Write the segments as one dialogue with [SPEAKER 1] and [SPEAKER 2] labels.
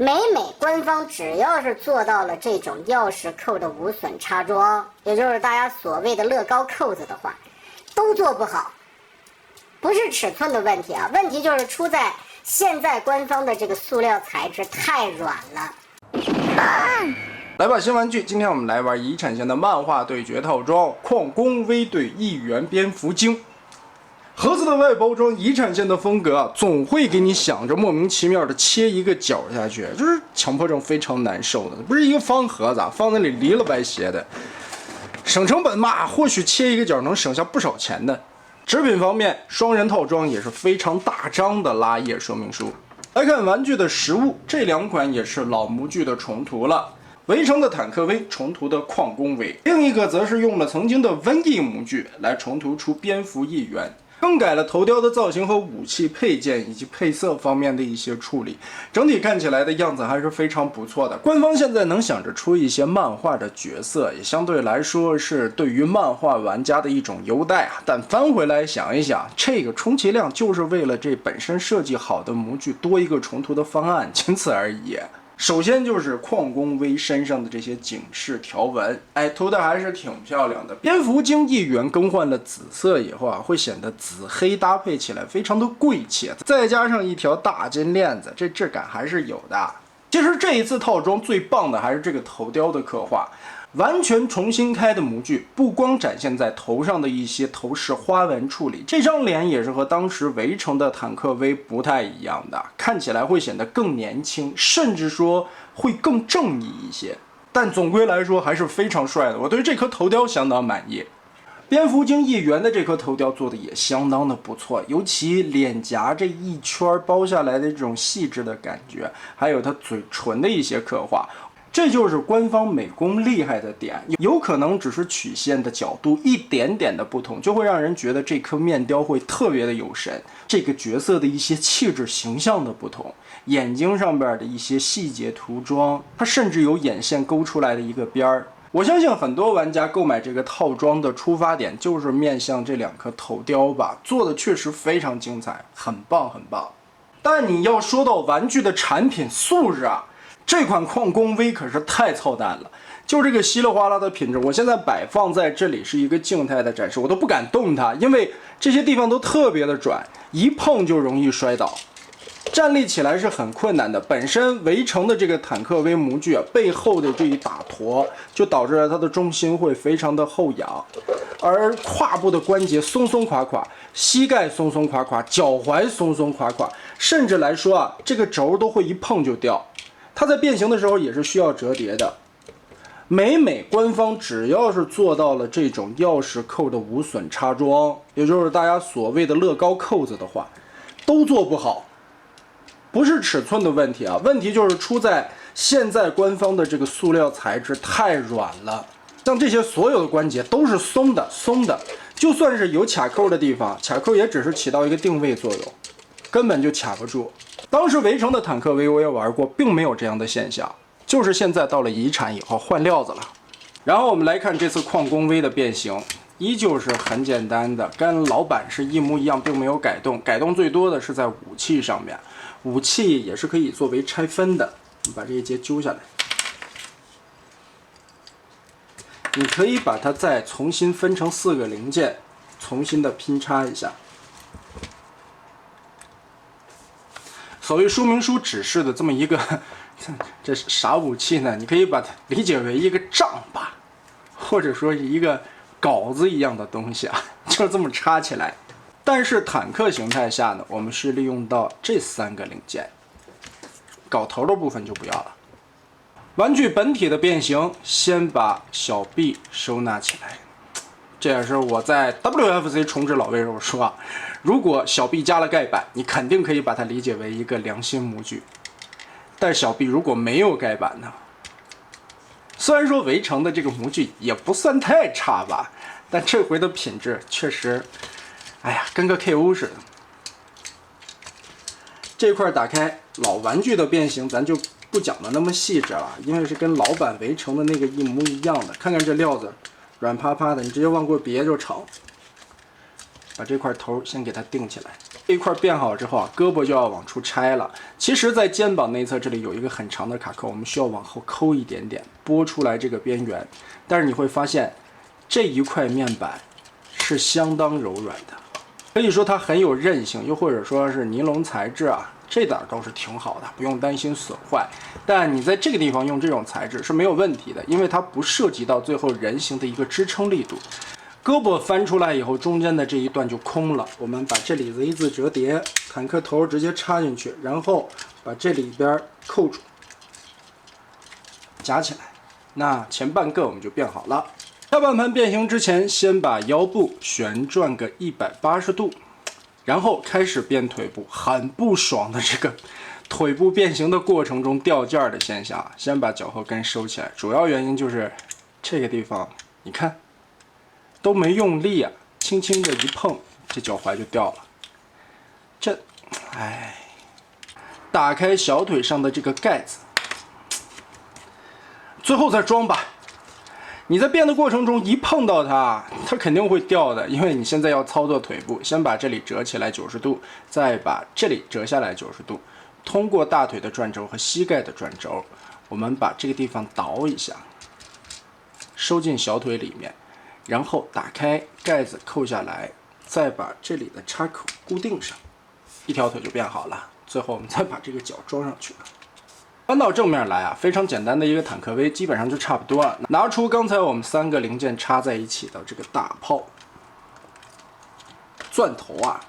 [SPEAKER 1] 每官方只要是做到了这种钥匙扣的无损插装，也就是大家所谓的乐高扣子的话，都做不好。不是尺寸的问题啊，问题就是出在现在官方的这个塑料材质太软了。
[SPEAKER 2] 来吧，新玩具，今天我们来玩遗产线的漫画对决套装，矿工 V 对一元蝙蝠精。盒子的外包装，遗产线的风格啊，总会给你想着莫名其妙的切一个角下去，就是强迫症非常难受的。不是一个方盒子，放那里离了白斜的，省成本嘛，或许切一个角能省下不少钱的。纸品方面，双人套装也是非常大张的拉页说明书。来看玩具的实物，这两款也是老模具的重涂了。围城的坦克 V 重涂的矿工 V， 另一个则是用了曾经的瘟疫模具来重涂出蝙蝠一员，更改了头雕的造型和武器配件以及配色方面的一些处理，整体看起来的样子还是非常不错的。官方现在能想着出一些漫画的角色，也相对来说是对于漫画玩家的一种优待啊。但翻回来想一想，这个充其量就是为了这本身设计好的模具多一个重涂的方案，仅此而已。首先就是矿工 V 身上的这些警示条纹，涂的还是挺漂亮的。蝙蝠精一员更换了紫色以后啊，会显得紫黑搭配起来非常的贵气，再加上一条大金链子，这质感还是有的。其实这一次套装最棒的还是这个头雕的刻画。完全重新开的模具，不光展现在头上的一些头饰花纹处理，这张脸也是和当时围城的坦克 V 不太一样的，看起来会显得更年轻，甚至说会更正义一些。但总归来说还是非常帅的，我对这颗头雕相当满意。蝙蝠精一员的这颗头雕做的也相当的不错，尤其脸颊这一圈包下来的这种细致的感觉，还有它嘴唇的一些刻画。这就是官方美工厉害的点，有可能只是曲线的角度一点点的不同，就会让人觉得这颗面雕会特别的有神。这个角色的一些气质形象的不同，眼睛上边的一些细节涂装，它甚至有眼线勾出来的一个边儿。我相信很多玩家购买这个套装的出发点就是面向这两颗头雕吧，做的确实非常精彩，很棒很棒。但你要说到玩具的产品素质啊，这款矿工 V 可是太操蛋了，就这个稀里哗啦的品质，我现在摆放在这里是一个静态的展示，我都不敢动它，因为这些地方都特别的转，一碰就容易摔倒，站立起来是很困难的。本身围城的这个坦克 V 模具啊，背后的这一大坨就导致了它的重心会非常的后仰，而胯部的关节松松垮垮，膝盖松松垮垮，脚踝松松垮垮，甚至来说啊，这个轴都会一碰就掉。它在变形的时候也是需要折叠的。每官方只要是做到了这种钥匙扣的无损插装，也就是大家所谓的乐高扣子的话，都做不好。不是尺寸的问题啊，问题就是出在现在官方的这个塑料材质太软了，像这些所有的关节都是松的，就算是有卡扣的地方，卡扣也只是起到一个定位作用，根本就卡不住。当时围城的坦克 V 我也玩过，并没有这样的现象，就是现在到了遗产以后换料子了。然后我们来看这次矿工 V 的变形，依旧是很简单的，跟老版是一模一样，并没有改动，改动最多的是在武器上面，武器也是可以作为拆分的。我们把这一节揪下来，你可以把它再重新分成4个零件，重新的拼插一下。所谓说明书指示的这么一个，这是啥武器呢？你可以把它理解为一个杖吧，或者说是一个镐子一样的东西啊，就这么插起来。但是坦克形态下呢，我们是利用到这3个零件，镐头的部分就不要了。玩具本体的变形，先把小臂收纳起来。这也是我在 WFC 重置老 V 时候说啊，如果小臂加了盖板，你肯定可以把它理解为一个良心模具。但小臂如果没有盖板呢？虽然说围城的这个模具也不算太差吧，但这回的品质确实，哎呀，跟个 KO 似的。这块打开老玩具的变形，咱就不讲的那么细致了，因为是跟老版围城的那个一模一样的。看看这料子，软趴趴的，你直接往过别就成。把这块头先给它定起来。这一块变好之后啊，胳膊就要往出拆了。其实，在肩膀内侧这里有一个很长的卡扣，我们需要往后抠一点点，拨出来这个边缘。但是你会发现，这一块面板是相当柔软的，可以说它很有韧性，又或者说是尼龙材质啊，这点倒是挺好的，不用担心损坏。但你在这个地方用这种材质是没有问题的，因为它不涉及到最后人形的一个支撑力度。胳膊翻出来以后，中间的这一段就空了。我们把这里 Z 字折叠，坦克头直接插进去，然后把这里边扣住，夹起来。那前半个我们就变好了。下半盘变形之前，先把腰部旋转个180度，然后开始变腿部。很不爽的这个腿部变形的过程中掉件的现象，先把脚后跟收起来。主要原因就是这个地方，你看。都没用力啊，轻轻的一碰，这脚踝就掉了。这，哎，打开小腿上的这个盖子，最后再装吧。你在变的过程中一碰到它，它肯定会掉的，因为你现在要操作腿部，先把这里折起来90度，再把这里折下来90度，通过大腿的转轴和膝盖的转轴，我们把这个地方倒一下，收进小腿里面。然后打开盖子扣下来，再把这里的插口固定上，一条腿就变好了。最后我们再把这个脚装上去。翻到正面来啊，非常简单的一个坦克 V， 基本上就差不多了。拿出刚才我们3个零件插在一起的这个大炮钻头啊，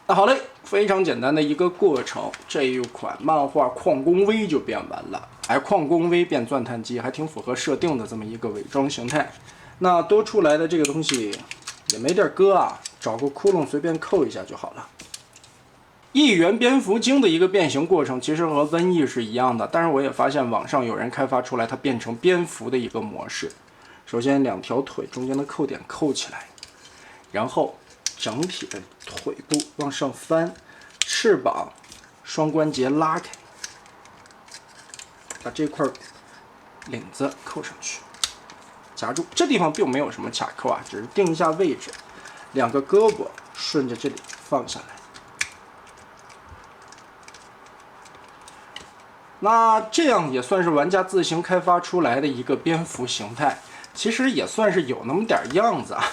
[SPEAKER 2] 那好嘞，非常简单的一个过程，这一款漫画矿工 V 就变完了。哎，矿工 V 变钻探机还挺符合设定的这么一个伪装形态。那多出来的这个东西也没地儿搁啊，找个窟窿随便扣一下就好了。异元蝙蝠精的一个变形过程其实和瘟疫是一样的，但是我也发现网上有人开发出来它变成蝙蝠的一个模式。首先2条腿中间的扣点扣起来，然后整体的腿部往上翻，翅膀双关节拉开，把这块领子扣上去。夹住，这地方并没有什么卡扣啊，只是定一下位置。2个胳膊顺着这里放下来。那这样也算是玩家自行开发出来的一个蝙蝠形态，其实也算是有那么点样子啊，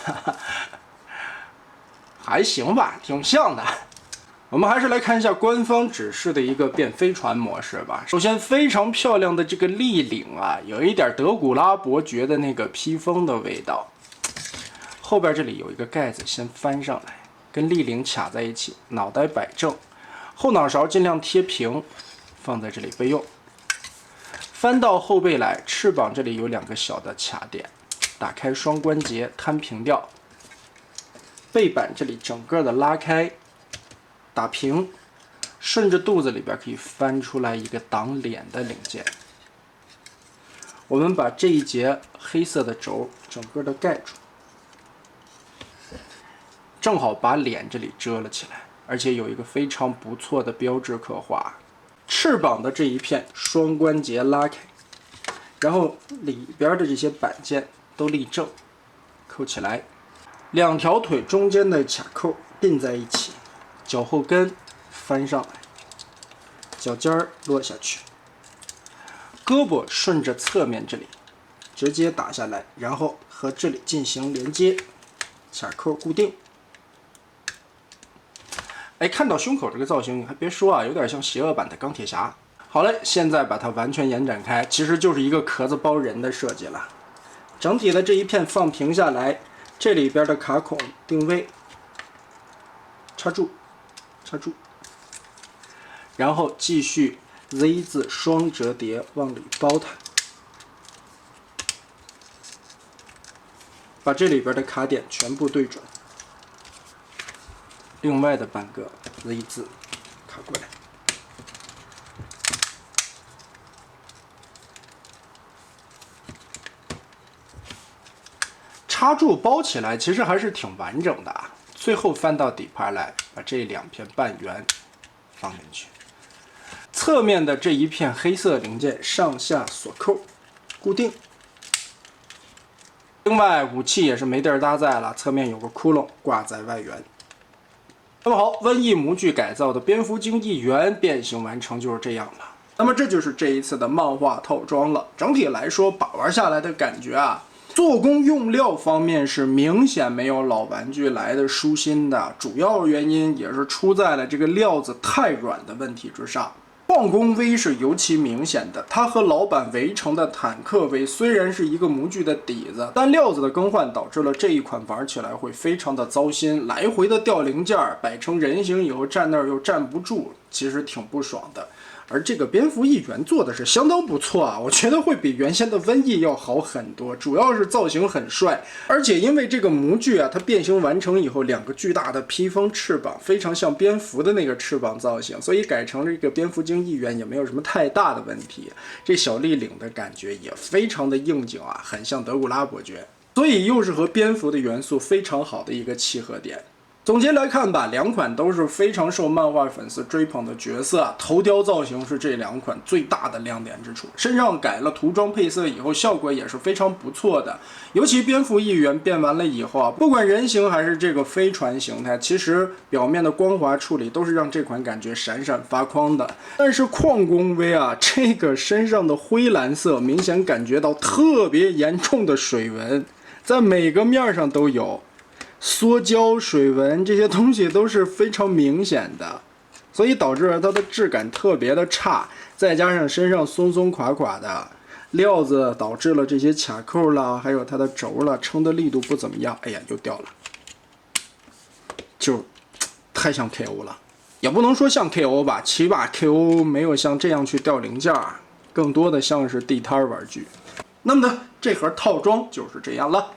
[SPEAKER 2] 还行吧，挺像的。我们还是来看一下官方指示的一个变飞船模式吧。首先，非常漂亮的这个立领啊，有一点德古拉伯爵的那个披风的味道。后边这里有一个盖子，先翻上来，跟立领卡在一起，脑袋摆正，后脑勺尽量贴平，放在这里备用。翻到后背来，翅膀这里有2个小的卡点，打开双关节摊平掉，背板这里整个的拉开。打平，顺着肚子里边可以翻出来一个挡脸的零件。我们把这一节黑色的轴整个的盖住，正好把脸这里遮了起来，而且有一个非常不错的标志刻画。翅膀的这一片双关节拉开，然后里边的这些板件都立正，扣起来。2条腿中间的卡扣并在一起。脚后跟翻上来，脚尖儿落下去，胳膊顺着侧面这里直接打下来，然后和这里进行连接，卡扣固定。哎，看到胸口这个造型，你还别说啊，有点像邪恶版的钢铁侠。好嘞，现在把它完全延展开，其实就是一个壳子包人的设计了。整体的这一片放平下来，这里边的卡孔定位，插住。插住，然后继续 Z 字双折叠往里包它，把这里边的卡点全部对准。另外的半个 Z 字卡过来，插住包起来其实还是挺完整的啊。最后翻到底盘来，把这2片半圆放进去，侧面的这一片黑色零件上下锁扣固定。另外，武器也是没地儿搭载了，侧面有个窟窿挂在外缘。那么好，瘟疫模具改造的蝙蝠精议员变形完成就是这样了。那么这就是这一次的漫画套装了。整体来说，把玩下来的感觉啊，做工用料方面是明显没有老玩具来的舒心的，主要原因也是出在了这个料子太软的问题之上。矿工 V 是尤其明显的，它和老版围城的坦克 V 虽然是一个模具的底子，但料子的更换导致了这一款玩起来会非常的糟心，来回的掉零件，摆成人形以后站那儿又站不住，其实挺不爽的。而这个蝙蝠议员做的是相当不错啊，我觉得会比原先的瘟疫要好很多，主要是造型很帅，而且因为这个模具啊，它变形完成以后，两个巨大的披风翅膀非常像蝙蝠的那个翅膀造型，所以改成了这个蝙蝠精议员也没有什么太大的问题。这小立领的感觉也非常的应景啊，很像德古拉伯爵，所以又是和蝙蝠的元素非常好的一个契合点。总结来看吧，两款都是非常受漫画粉丝追捧的角色，头雕造型是这两款最大的亮点之处。身上改了涂装配色以后，效果也是非常不错的。尤其蝙蝠议员变完了以后啊，不管人形还是这个飞船形态，其实表面的光滑处理都是让这款感觉闪闪发光的。但是矿工 V 啊，这个身上的灰蓝色明显感觉到特别严重的水纹，在每个面上都有。缩胶、水纹这些东西都是非常明显的，所以导致它的质感特别的差，再加上身上松松垮垮的料子，导致了这些卡扣啦，还有它的轴啦，撑的力度不怎么样。哎呀，又掉了，就太像 KO 了，也不能说像 KO 吧，起码 KO 没有像这样去掉零件，更多的像是地摊玩具。那么呢，这盒套装就是这样了。